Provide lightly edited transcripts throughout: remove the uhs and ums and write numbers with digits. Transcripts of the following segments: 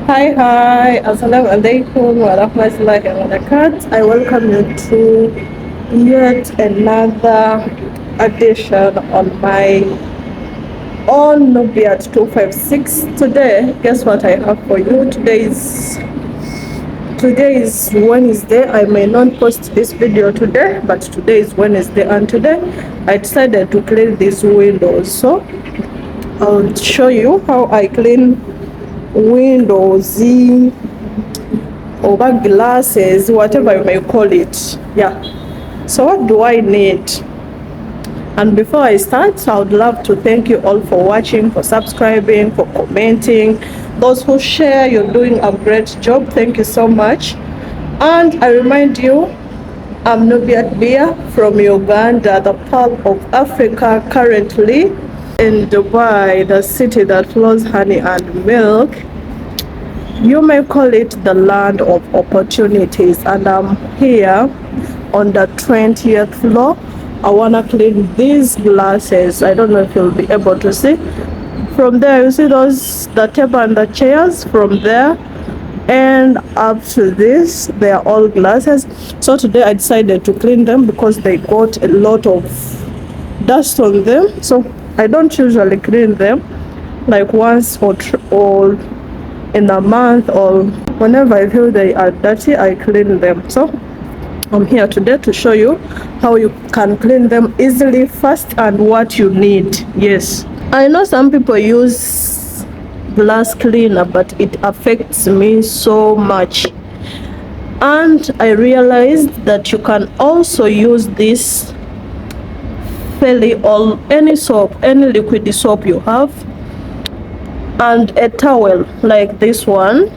Hi, assalamu alaikum wa rahmatullahi wa barakatuh. I welcome you to yet another edition on my own Nubiat 256. Today, guess what I have for you? Today is Wednesday. I may not post this video today, but today is Wednesday, and today I decided to clean these windows. So I'll show you how I clean windows or glasses, whatever you may call it. Yeah. So what do I need? And before I start, I would love to thank you all for watching, for subscribing, for commenting. Those who share, you're doing a great job. Thank you so much. And I remind you, I'm Nubiat Bia from Uganda, the Pearl of Africa, currently in Dubai, the city that flows honey and milk. You may call it the land of opportunities, and I'm here on the 20th floor. I want to clean these glasses. I don't know if you'll be able to see. From there, you see the table and the chairs. From there and up to this, they are all glasses. So today I decided to clean them because they got a lot of dust on them. So I don't usually clean them like once or in a month, or whenever I feel they are dirty, I clean them. So I'm here today to show you how you can clean them easily, fast, and what you need. Yes, I know some people use glass cleaner, but it affects me so much. And I realized that you can also use this fairly all any soap, any liquid soap you have, and a towel like this one.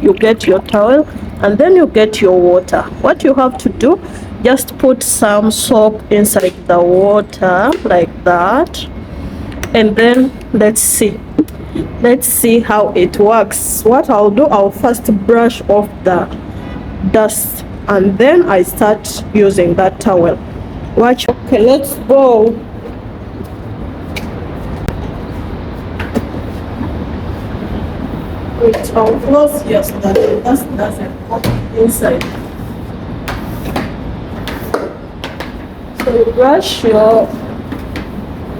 You get your towel and then you get your water. What you have to do, just put some soap inside the water like that, and then let's see how it works. What I'll do, I'll first brush off the dust and then I start using that towel. Watch. Okay, let's go. I'll close here so that the dust doesn't come inside. So you brush your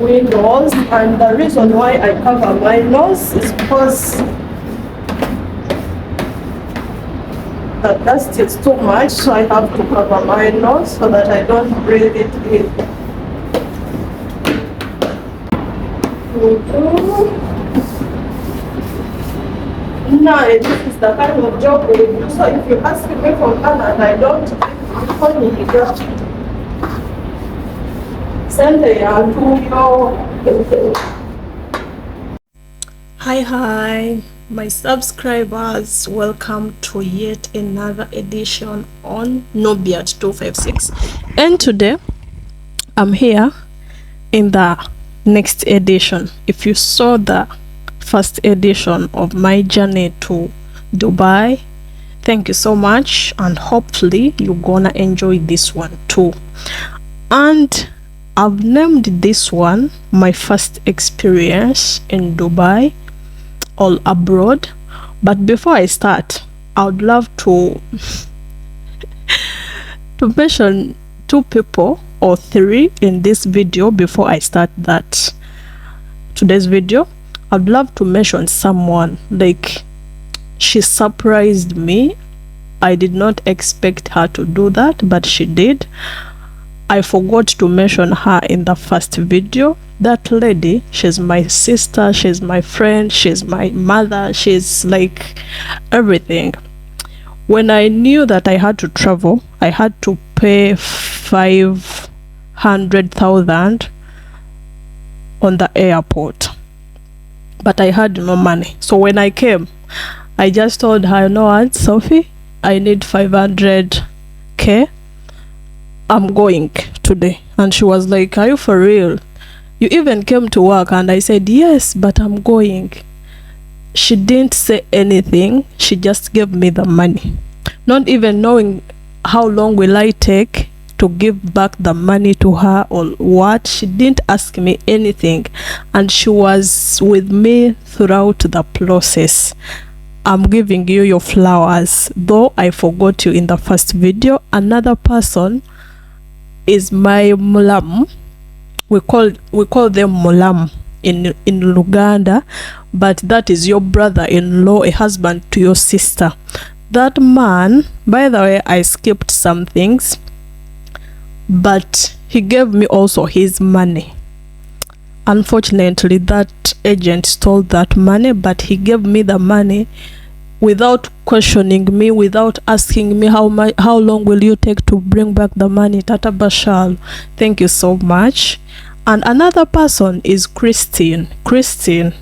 windows, and the reason why I cover my nose is because the dust is too much, so I have to cover my nose so that I don't breathe it in. No, this is the kind of job we do. So if you ask me for Ghana and I don't, I'm calling you. Send a Hi, my subscribers. Welcome to yet another edition on Nubiat 256. And today, I'm here in the next edition. If you saw the first edition of my journey to Dubai, thank you so much, and hopefully you're gonna enjoy this one too. And I've named this one my first experience in Dubai, all abroad. But before I start, I would love to mention two people or three in this video before I start that today's video. I'd love to mention someone, like, she surprised me. I did not expect her to do that, but she did. I forgot to mention her in the first video. That lady, she's my sister, she's my friend, she's my mother, she's like everything. When I knew that I had to travel, I had to pay 500,000 on the airport, but I had no money. So when I came, I just told her, you know what, Sophie, I need 500k. I'm going today. And she was like, are you for real? You even came to work? And I said, yes, but I'm going. She didn't say anything. She just gave me the money, not even knowing how long will I take to give back the money to her or what. She didn't ask me anything, and she was with me throughout the process. I'm giving you your flowers, though I forgot you in the first video. Another person is my mulam. We call them mulam in Luganda, but that is your brother-in-law, a husband to your sister. That man, by the way, I skipped some things, but he gave me also his money. Unfortunately, that agent stole that money, but he gave me the money without questioning me, without asking me how long will you take to bring back the money. Tata Bashal, thank you so much. And another person is Christine. Christine,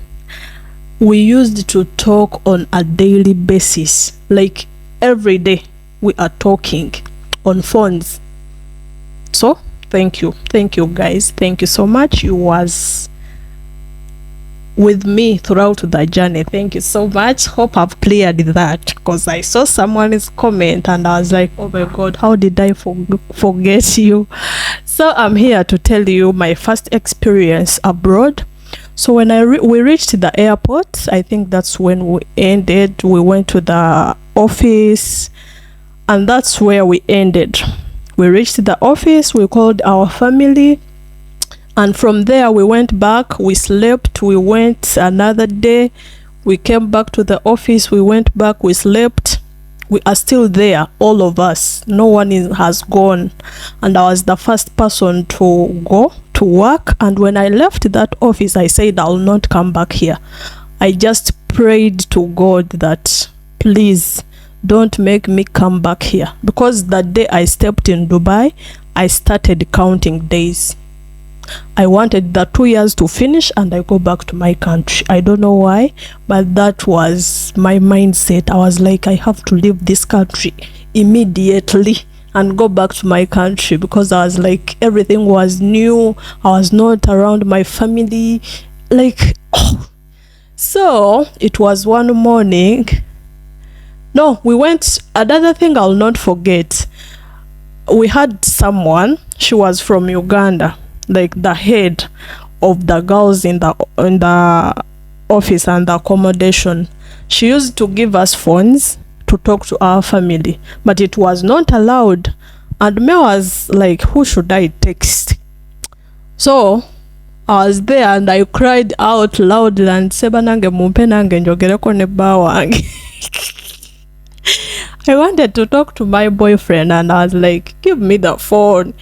we used to talk on a daily basis, like every day we are talking on phones. So thank you guys, thank you so much. You was with me throughout the journey. Thank you so much. Hope I've cleared that, because I saw someone's comment and I was like, oh my god, how did I forget you? So I'm here to tell you my first experience abroad. So when we reached the airport, I think that's when we ended. We went to the office, and that's where we ended. We reached the office, we called our family, and from there we went back, we slept, we went another day, we came back to the office, we went back, we slept. We are still there, all of us. No one has gone, and I was the first person to go to work. And when I left that office, I said I'll not come back here. I just prayed to God that please don't make me come back here, because that day I stepped in Dubai, I started counting days. I wanted the 2 years to finish and I go back to my country. I don't know why, but that was my mindset. I was like, I have to leave this country immediately and go back to my country, because I was like, everything was new. I was not around my family, like, oh. So it was one morning. No, we went, another thing I'll not forget, we had someone, she was from Uganda, like the head of the girls in the office and the accommodation. She used to give us phones to talk to our family, but it was not allowed. And me was like, who should I text? So I was there and I cried out loud and seba nange mumpe nange njogereko ne ba wange. I wanted to talk to my boyfriend and I was like, give me the phone.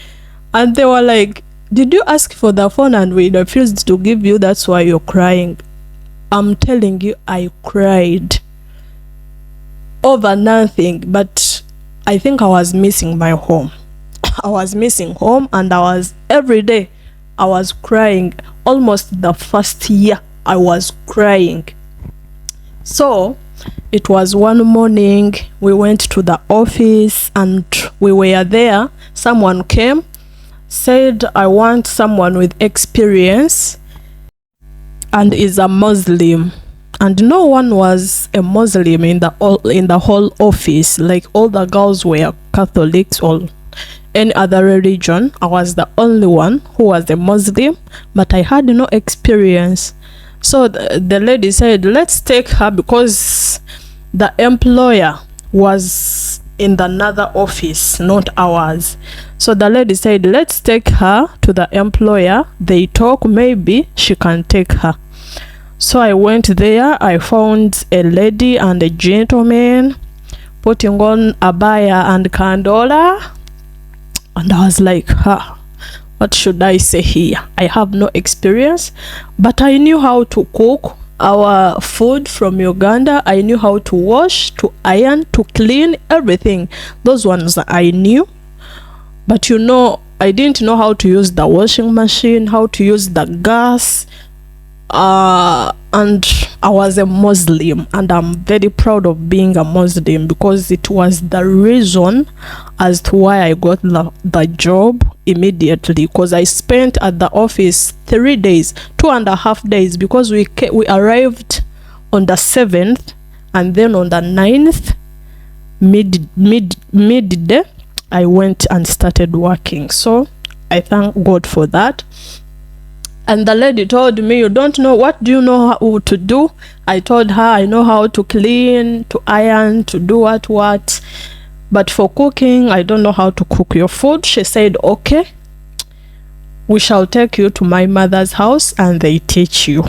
And they were like, did you ask for the phone and we refused to give you, that's why you're crying? I'm telling you, I cried over nothing, but I think I was missing my home. I was missing home, and I was, every day I was crying. Almost the first year I was crying. So it was one morning, we went to the office and we were there. Someone came, said, I want someone with experience and is a Muslim. And no one was a Muslim in the whole office. Like, all the girls were Catholics or any other religion. I was the only one who was a Muslim, but I had no experience. So the lady said, let's take her, because the employer was in another office, not ours. So the lady said, let's take her to the employer, they talk, maybe she can take her. So I went there, I found a lady and a gentleman putting on abaya and kandola, and I was like, what should I say here? I have no experience, but I knew how to cook our food from Uganda. I knew how to wash, to iron, to clean, everything. Those ones I knew. But you know, I didn't know how to use the washing machine, how to use the gas. And I was a Muslim, and I'm very proud of being a Muslim, because it was the reason as to why I got the job immediately, because I spent at the office 3 days, 2.5 days, because we arrived on the 7th, and then on the 9th midday I went and started working. So I thank God for that. And the lady told me, you don't know, what do you know how to do? I told her I know how to clean, to iron, to do what. But for cooking, I don't know how to cook your food. She said, okay, we shall take you to my mother's house and they teach you.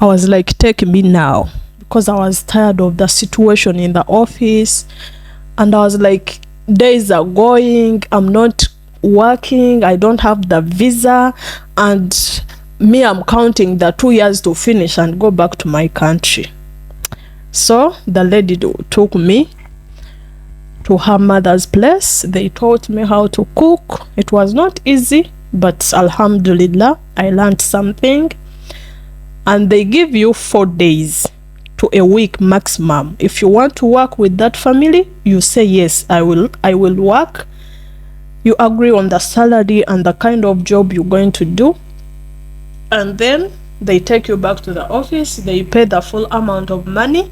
I was like, take me now, because I was tired of the situation in the office. And I was like, days are going, I'm not working, I don't have the visa, and me, I'm counting the 2 years to finish and go back to my country. So the lady took me to her mother's place. They taught me how to cook. It was not easy, but alhamdulillah, I learned something. And they give you 4 days to a week maximum. If you want to work with that family, you say yes, I will work. You agree on the salary and the kind of job you're going to do, and then they take you back to the office. They pay the full amount of money,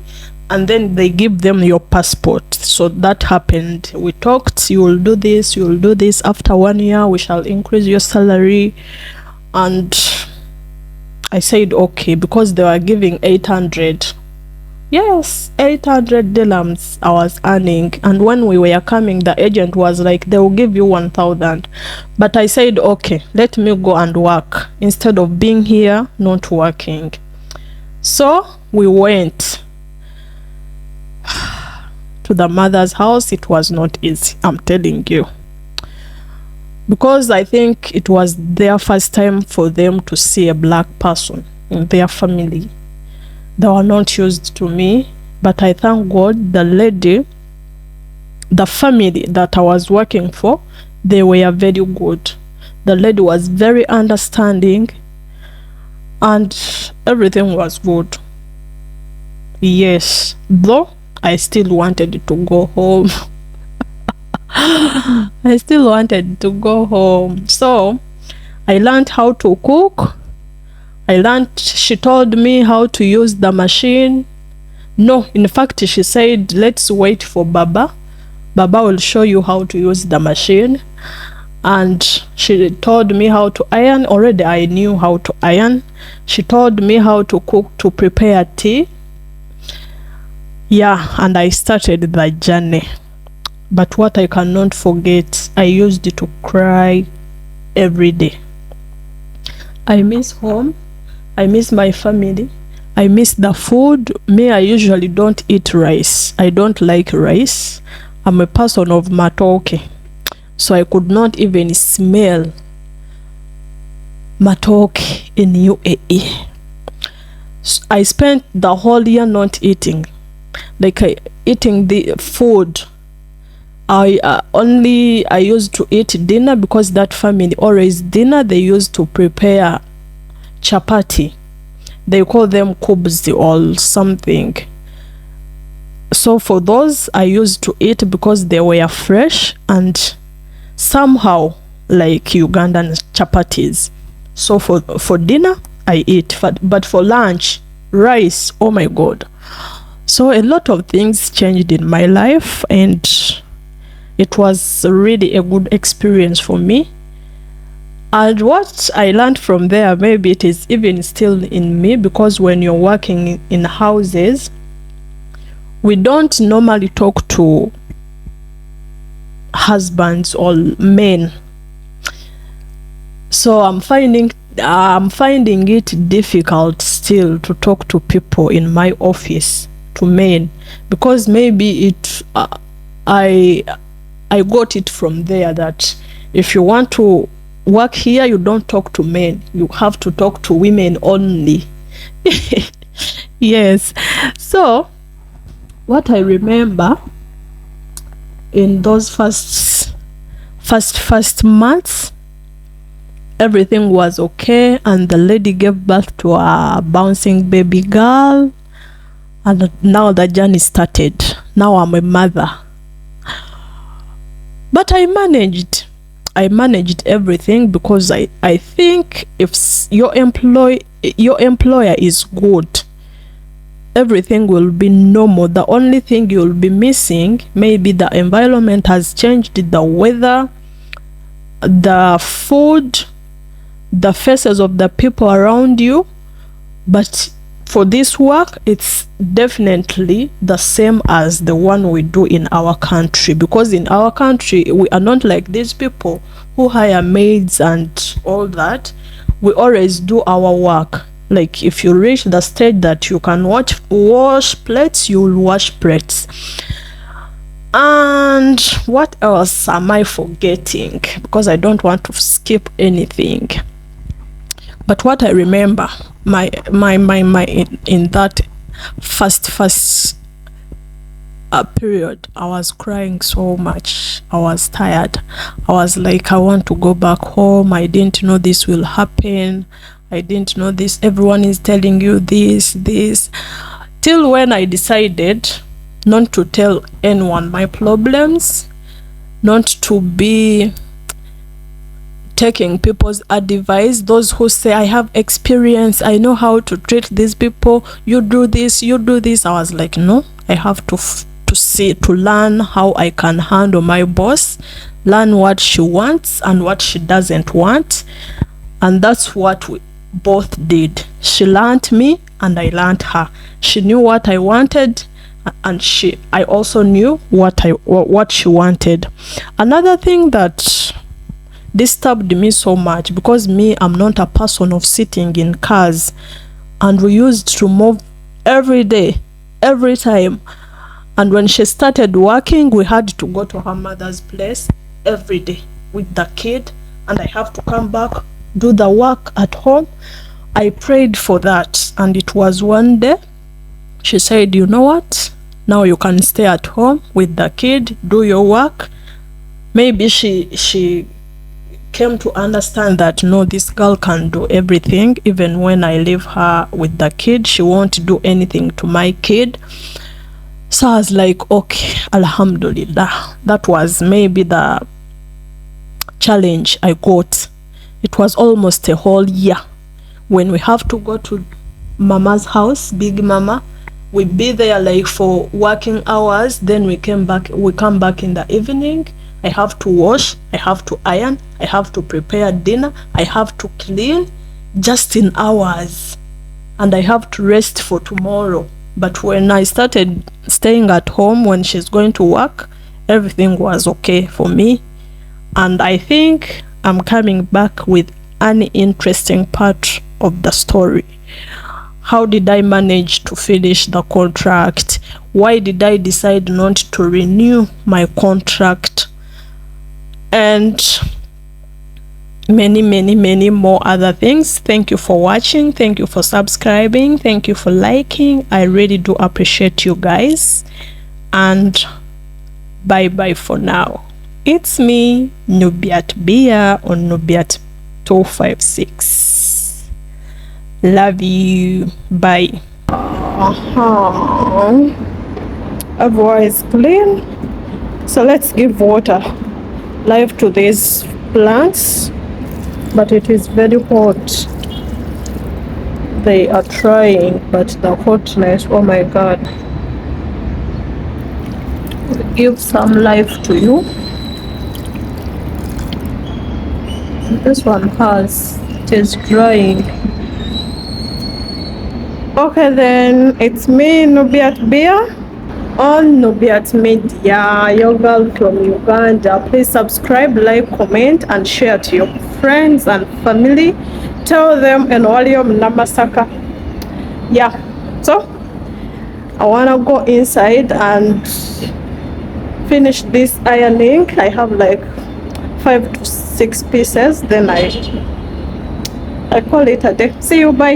and then they give them your passport. So that happened. We talked, you will do this, you will do this. After 1 year, we shall increase your salary. And I said okay, because they were giving 800. Yes, 800 dirhams I was earning. And when we were coming, the agent was like, they will give you 1,000. But I said, okay, let me go and work instead of being here not working. So we went to the mother's house. It was not easy, I'm telling you, because I think it was their first time for them to see a black person in their family. They were not used to me, but I thank God the lady, the family that I was working for, they were very good. The lady was very understanding and everything was good. Yes, though I still wanted to go home. I still wanted to go home. So I learned how to cook. She told me how to use the machine. No, in fact, she said, let's wait for Baba. Baba will show you how to use the machine. And she told me how to iron. Already I knew how to iron. She told me how to cook, to prepare tea. Yeah, and I started the journey. But what I cannot forget, I used to cry every day. I miss home. I miss my family. I miss the food. Me, I usually don't eat rice. I don't like rice. I'm a person of matoke. So I could not even smell matoke in UAE. So I spent the whole year not eating. Like eating the food. I used to eat dinner, because that family always dinner they used to prepare chapati. They call them kubzi or something. So for those I used to eat because they were fresh and somehow like Ugandan chapatis. So for dinner I eat, but for lunch, rice, oh my God. So a lot of things changed in my life, and it was really a good experience for me. And what I learned from there, maybe it is even still in me, because when you're working in houses, we don't normally talk to husbands or men. So I'm finding it difficult still to talk to people in my office, to men, because maybe I got it from there that if you want to work here, you don't talk to men, you have to talk to women only. Yes. So what I remember in those first months, everything was okay, and the lady gave birth to a bouncing baby girl, and now the journey started. Now I'm a mother, but I managed everything, because I think if your employer is good, everything will be normal. The only thing you'll be missing, maybe the environment has changed, the weather, the food, the faces of the people around you, but for this work it's definitely the same as the one we do in our country, because in our country we are not like these people who hire maids and all that. We always do our work. Like if you reach the stage that you can wash plates, you'll wash plates. And what else am I forgetting? Because I don't want to skip anything. But what I remember, my in that first period, I was crying so much. I was tired. I was like, I want to go back home. I didn't know this will happen. I didn't know this. Everyone is telling you this. Till when I decided not to tell anyone my problems, not to be taking people's advice, those who say I have experience, I know how to treat these people, you do this. I was like, no, I have to learn how I can handle my boss, learn what she wants and what she doesn't want. And that's what we both did. She learned me and I learned her. She knew what I wanted, and I also knew what she wanted. Another thing that disturbed me so much, because I'm not a person of sitting in cars, and we used to move every day, every time. And when she started working, we had to go to her mother's place every day with the kid, and I have to come back, do the work at home. I prayed for that, and it was one day she said, you know what, now you can stay at home with the kid, do your work. Maybe she came to understand that no, this girl can do everything. Even when I leave her with the kid, she won't do anything to my kid. So I was like, okay, alhamdulillah. That was maybe the challenge I got. It was almost a whole year. When we have to go to mama's house, big mama, we be there like for working hours, then we come back in the evening. I have to wash, I have to iron, I have to prepare dinner, I have to clean, just in hours, and I have to rest for tomorrow. But when I started staying at home when she's going to work, everything was okay for me. And I think I'm coming back with an interesting part of the story. How did I manage to finish the contract? Why did I decide not to renew my contract? And many more other things. Thank you for watching. Thank you for subscribing. Thank you for liking. I really do appreciate you guys. And bye for now. It's me, Nubiat Bia on Nubiat 256. Love you. Bye. Everywhere is clean. So let's give water life to these plants. But it is very hot. They are trying, but the hotness, oh my god. Give some life to you. This one it is drying. Okay then, it's me, Nubiat Bia on Nubiat Media, your girl from Uganda. Please subscribe, like, comment and share to your friends and family. Tell them and Walium Namasaka. Yeah, so I wanna go inside and finish this ironing. I have like 5 to 6 pieces, then I call it a day. See you, bye.